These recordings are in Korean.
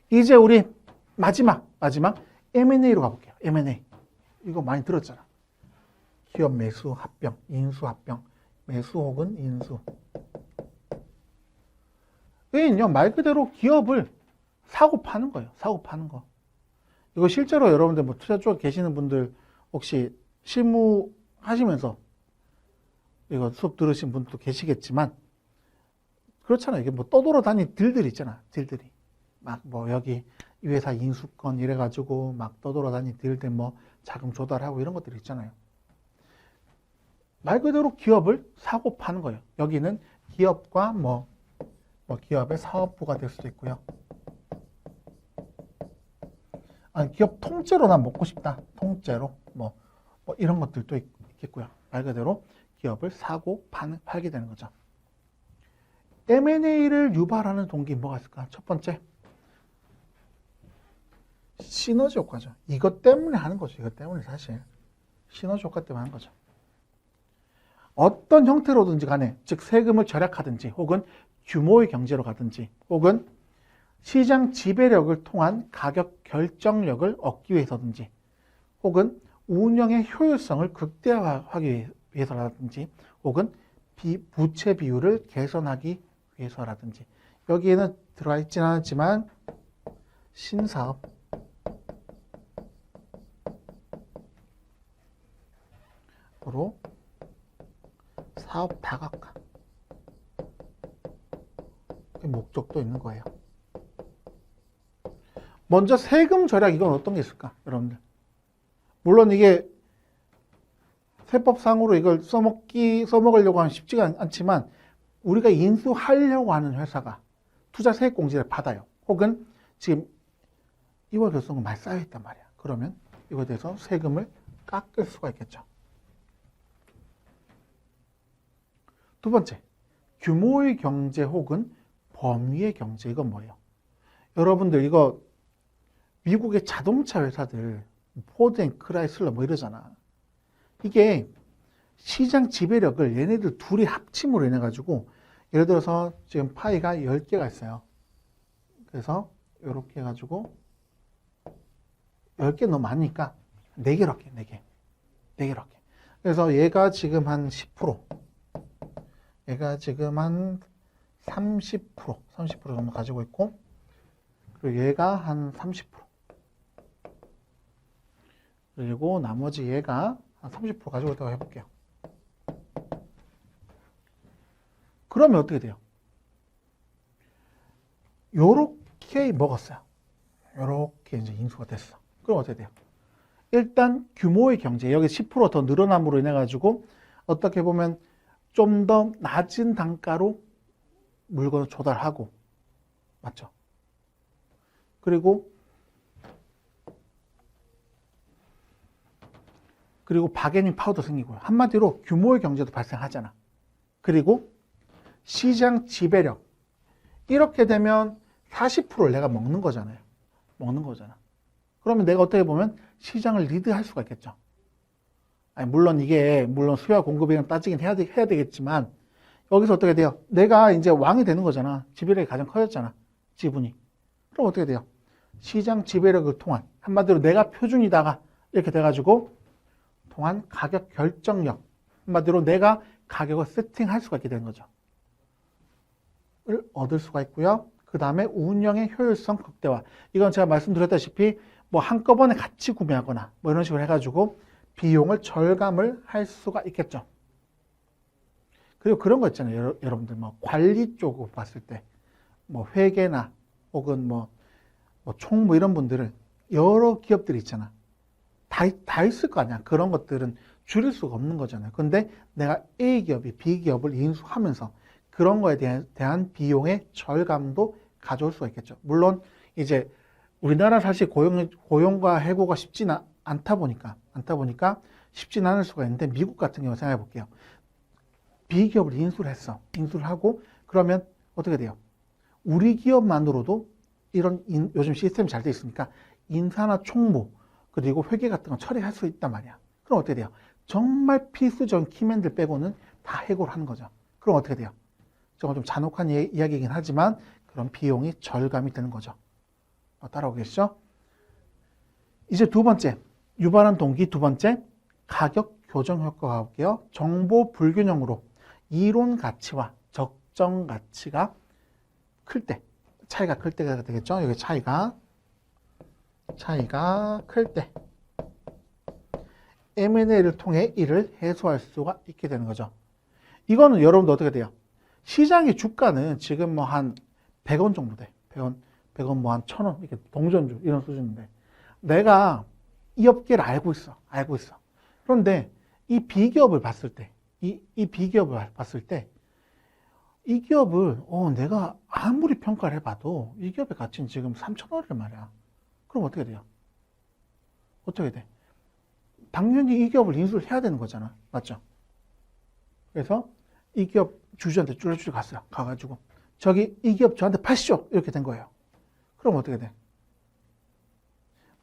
이제 우리 마지막 M&A로 가볼게요. M&A. 이거 많이 들었잖아. 기업 매수 합병, 인수 합병, 매수 혹은 인수. 왜냐? 말 그대로 기업을 사고 파는 거예요. 사고 파는 거. 이거 실제로 여러분들 뭐 투자 쪽에 계시는 분들 혹시 실무 하시면서 이거 수업 들으신 분도 계시겠지만 그렇잖아요. 이게 뭐 떠돌아다니는 딜들 있잖아. 딜들이. 막 뭐 여기 이 회사 인수권 이래가지고 막 떠돌아다니는 딜들 뭐 자금 조달하고 이런 것들이 있잖아요. 말 그대로 기업을 사고 파는 거예요. 여기는 기업과 뭐 기업의 사업부가 될 수도 있고요. 아니, 기업 통째로 난 먹고 싶다. 통째로. 뭐 이런 것들도 있겠고요. 말 그대로 기업을 사고 팔게 되는 거죠. M&A를 유발하는 동기 뭐가 있을까? 첫 번째. 시너지 효과죠. 이것 때문에 하는 거죠. 이것 때문에 사실. 시너지 효과 때문에 하는 거죠. 어떤 형태로든지 간에, 즉 세금을 절약하든지 혹은 규모의 경제로 가든지 혹은 시장 지배력을 통한 가격 결정력을 얻기 위해서든지 혹은 운영의 효율성을 극대화하기 위해서라든지 혹은 부채 비율을 개선하기 위해서라든지 여기에는 들어가 있지는 않았지만 신사업 으로 사업 다각화 목적도 있는 거예요. 먼저 세금 절약 이건 어떤 게 있을까? 여러분들 물론 이게 세법상으로 이걸 써먹으려고 하면 쉽지가 않지만 우리가 인수하려고 하는 회사가 투자 세액 공제를 받아요. 혹은 지금 이월 결손금 많이 쌓여있단 말이야. 그러면 이거에 대해서 세금을 깎을 수가 있겠죠. 두 번째, 규모의 경제 혹은 범위의 경제. 이건 뭐예요? 여러분들 이거 미국의 자동차 회사들 포드 앤 크라이슬러 뭐 이러잖아. 이게 시장 지배력을 얘네들 둘이 합침으로 인해 가지고 예를 들어서 지금 파이가 10개가 있어요. 그래서 이렇게 해가지고 10개 너무 많으니까 4개로 할게. 4개로 할게. 그래서 얘가 지금 한 10%, 얘가 지금 한 30% 정도 가지고 있고, 그리고 얘가 한 30%, 그리고 나머지 얘가 한 30% 가지고 있다고 해볼게요. 그러면 어떻게 돼요? 요렇게 먹었어요. 요렇게 이제 인수가 됐어. 그럼 어떻게 돼요? 일단 규모의 경제, 여기 10% 더 늘어남으로 인해 가지고 어떻게 보면 좀 더 낮은 단가로 물건을 조달하고, 맞죠? 그리고 바게닝 파워도 생기고요. 한마디로 규모의 경제도 발생하잖아. 그리고 시장 지배력. 이렇게 되면 40%를 내가 먹는 거잖아요. 먹는 거잖아. 그러면 내가 어떻게 보면 시장을 리드할 수가 있겠죠. 아니, 물론 수요와 공급이랑 따지긴 해야 되겠지만, 여기서 어떻게 돼요? 내가 이제 왕이 되는 거잖아. 지배력이 가장 커졌잖아. 지분이. 그럼 어떻게 돼요? 시장 지배력을 통한, 한마디로 내가 표준이다가 이렇게 돼가지고, 통한 가격 결정력. 한마디로 내가 가격을 세팅할 수가 있게 되는 거죠. 을 얻을 수가 있고요. 그 다음에 운영의 효율성 극대화. 이건 제가 말씀드렸다시피 뭐 한꺼번에 같이 구매하거나 뭐 이런 식으로 해가지고 비용을 절감을 할 수가 있겠죠. 그리고 그런 거 있잖아요. 여러분들 뭐 관리 쪽으로 봤을 때 뭐 회계나 혹은 뭐 총무 이런 분들은 여러 기업들이 있잖아. 다 있을 거 아니야. 그런 것들은 줄일 수가 없는 거잖아요. 근데 내가 A기업이 B기업을 인수하면서 그런 거에 대한 비용의 절감도 가져올 수가 있겠죠. 물론 이제 우리나라 사실 고용과 해고가 쉽지는 않다 보니까 쉽지는 않을 수가 있는데, 미국 같은 경우 생각해 볼게요. B기업을 인수를 했어. 인수를 하고 그러면 어떻게 돼요? 우리 기업만으로도 이런 요즘 시스템이 잘 돼 있으니까 인사나 총무 그리고 회계 같은 거 처리할 수 있단 말이야. 그럼 어떻게 돼요? 정말 필수적인 키맨들 빼고는 다 해고를 하는 거죠. 그럼 어떻게 돼요? 정말 좀 잔혹한 이야기이긴 하지만 그런 비용이 절감이 되는 거죠. 따라오겠죠? 이제 두 번째, 유발한 동기 두 번째, 가격 교정 효과가 볼게요. 정보 불균형으로 이론 가치와 적정 가치가 클 때, 차이가 클 때가 되겠죠? 여기 차이가 클 때 M&A를 통해 이를 해소할 수가 있게 되는 거죠. 이거는 여러분도 어떻게 돼요? 시장의 주가는 지금 뭐 한 100원 정도 돼. 100원 뭐 한 1000원 이렇게 동전주 이런 수준인데 내가 이 업계를 알고 있어. 그런데 이 비기업을 봤을 때 이 비기업을 봤을 때 이 기업을 내가 아무리 평가를 해봐도 이 기업의 가치는 지금 3,000원이란 말이야. 그럼 어떻게 돼요? 어떻게 돼? 당연히 이 기업을 인수를 해야 되는 거잖아. 맞죠? 그래서 이 기업 주주한테 쭈르쭈르 갔어요. 가가지고 저기 이 기업 저한테 파시죠. 이렇게 된 거예요. 그럼 어떻게 돼?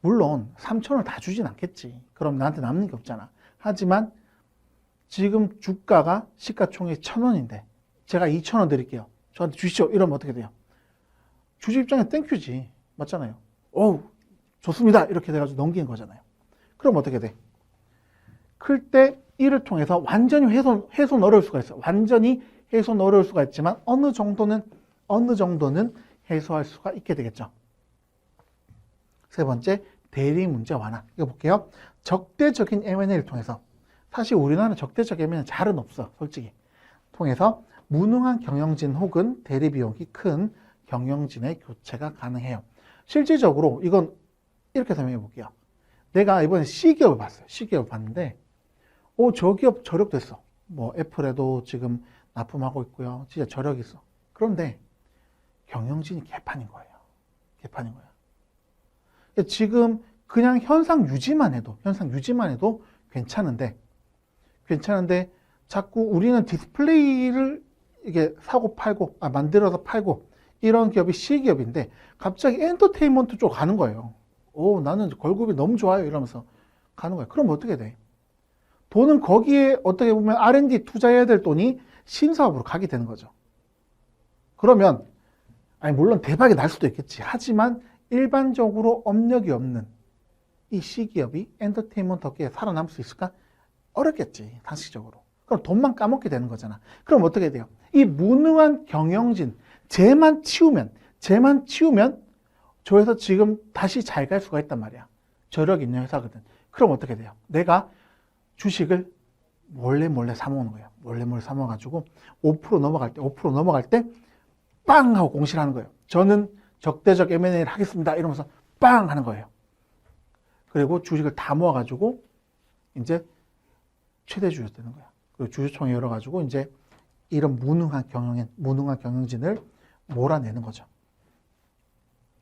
물론 3,000원을 다 주진 않겠지. 그럼 나한테 남는 게 없잖아. 하지만 지금 주가가 시가총액 1,000원인데 제가 2,000원 드릴게요. 저한테 주시죠. 이러면 어떻게 돼요? 주주 입장에 땡큐지. 맞잖아요. 좋습니다. 이렇게 돼가지고 넘기는 거잖아요. 그럼 어떻게 돼? 클 때 이를 통해서 완전히 해소는 어려울 수가 있어요. 완전히 해소는 어려울 수가 있지만 어느 정도는 해소할 수가 있게 되겠죠. 세 번째, 대리 문제 완화. 이거 볼게요. 적대적인 M&A를 통해서, 사실 우리나라는 적대적 M&A 잘은 없어, 솔직히. 통해서 무능한 경영진 혹은 대리 비용이 큰 경영진의 교체가 가능해요. 실질적으로 이건 이렇게 설명해 볼게요. 내가 이번에 C기업을 봤어요. C기업을 봤는데 저 기업 저력됐어. 뭐 애플에도 지금 납품하고 있고요. 진짜 저력이 있어. 그런데 경영진이 개판인 거예요. 지금 그냥 현상 유지만 해도 괜찮은데 자꾸 우리는 디스플레이를 이게 사고 팔고 만들어서 팔고 이런 기업이 C기업인데 갑자기 엔터테인먼트 쪽으로 가는 거예요. 나는 걸그룹이 너무 좋아요 이러면서 가는 거예요. 그럼 어떻게 돼? 돈은 거기에 어떻게 보면 R&D 투자해야 될 돈이 신사업으로 가게 되는 거죠. 그러면 물론 대박이 날 수도 있겠지. 하지만 일반적으로 업력이 없는 이 C기업이 엔터테인먼트 업계에 살아남을 수 있을까? 어렵겠지, 상식적으로. 그럼 돈만 까먹게 되는 거잖아. 그럼 어떻게 돼요? 이 무능한 경영진, 쟤만 치우면 저에서 지금 다시 잘 갈 수가 있단 말이야. 저력 있는 회사거든. 그럼 어떻게 돼요? 내가 주식을 몰래 사모으는 거예요. 몰래 사모아가지고 5% 넘어갈 때 빵 하고 공시를 하는 거예요. 저는 적대적 M&A를 하겠습니다. 이러면서 빵 하는 거예요. 그리고 주식을 다 모아가지고 이제 최대 주주 되는 거야. 그리고 주주총회 열어가지고 이제 이런 무능한 경영진을 몰아내는 거죠.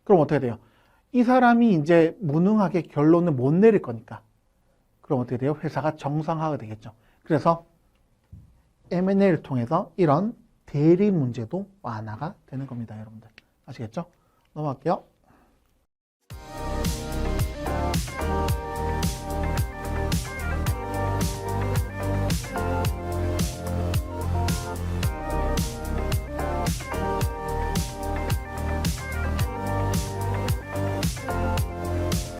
그럼 어떻게 돼요? 이 사람이 이제 무능하게 결론을 못 내릴 거니까. 그럼 어떻게 돼요? 회사가 정상화가 되겠죠. 그래서 M&A를 통해서 이런 대리 문제도 완화가 되는 겁니다, 여러분들. 아시겠죠? 넘어갈게요.